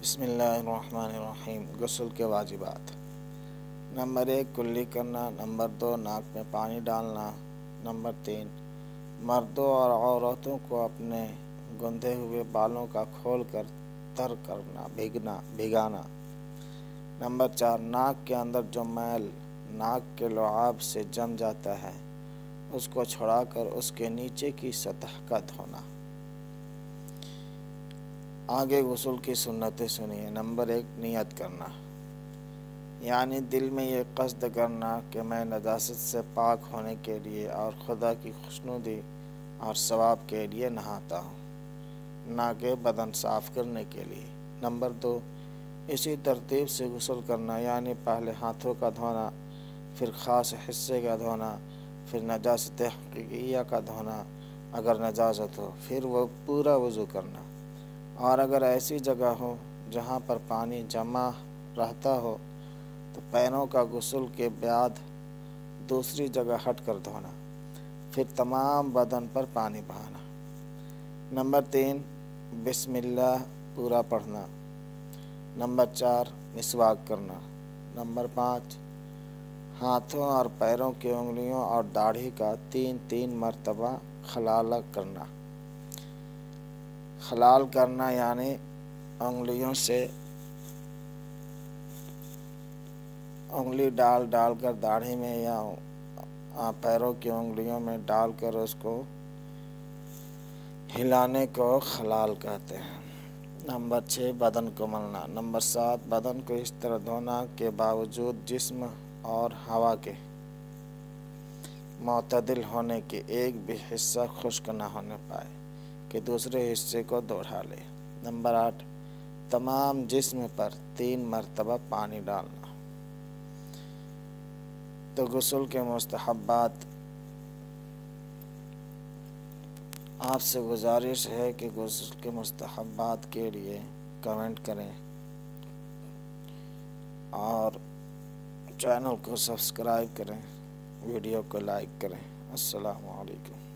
بسم اللہ الرحمن الرحیم۔ غسل کے واجبات: نمبر 1 کلی کرنا، نمبر 2 ناک میں پانی ڈالنا، نمبر 3 مردوں اور عورتوں کو اپنے گندھے ہوئے بالوں کا کھول کر تر کرنا بھگانا، نمبر 4 ناک کے اندر جو میل ناک کے لعاب سے جم جاتا ہے اس کو چھڑا کر اس کے نیچے کی سطح کا دھونا۔ آگے غسل کی سنتیں سنیے۔ نمبر 1 نیت کرنا، یعنی دل میں یہ قصد کرنا کہ میں نجاست سے پاک ہونے کے لیے اور خدا کی خوشنودی اور ثواب کے لیے نہاتا ہوں، نہ کہ بدن صاف کرنے کے لیے۔ نمبر 2 اسی ترتیب سے غسل کرنا، یعنی پہلے ہاتھوں کا دھونا، پھر خاص حصے کا دھونا، پھر نجاست حقیقیہ کا دھونا اگر نجاست ہو، پھر وہ پورا وضو کرنا، اور اگر ایسی جگہ ہو جہاں پر پانی جمع رہتا ہو تو پیروں کا غسل کے بعد دوسری جگہ ہٹ کر دھونا، پھر تمام بدن پر پانی بہانا۔ نمبر 3 بسم اللہ پورا پڑھنا۔ نمبر 4 مسواک کرنا۔ نمبر 5 ہاتھوں اور پیروں کی انگلیوں اور داڑھی کا 3 مرتبہ خلال کرنا۔ خلال کرنا یعنی انگلیوں سے انگلی ڈال کر داڑھی میں یا پیروں کی انگلیوں میں ڈال کر اس کو ہلانے کو خلال کہتے ہیں۔ نمبر 6 بدن کو ملنا۔ نمبر 7 بدن کو اس طرح دھونا کہ باوجود جسم اور ہوا کے معتدل ہونے کے ایک بھی حصہ خشک نہ ہونے پائے کہ دوسرے حصے کو دوہرا لے۔ نمبر 8 تمام جسم پر 3 مرتبہ پانی ڈالنا۔ تو غسل کے مستحبات، آپ سے گزارش ہے کہ غسل کے مستحبات کے لیے کمنٹ کریں اور چینل کو سبسکرائب کریں، ویڈیو کو لائک کریں۔ السلام علیکم۔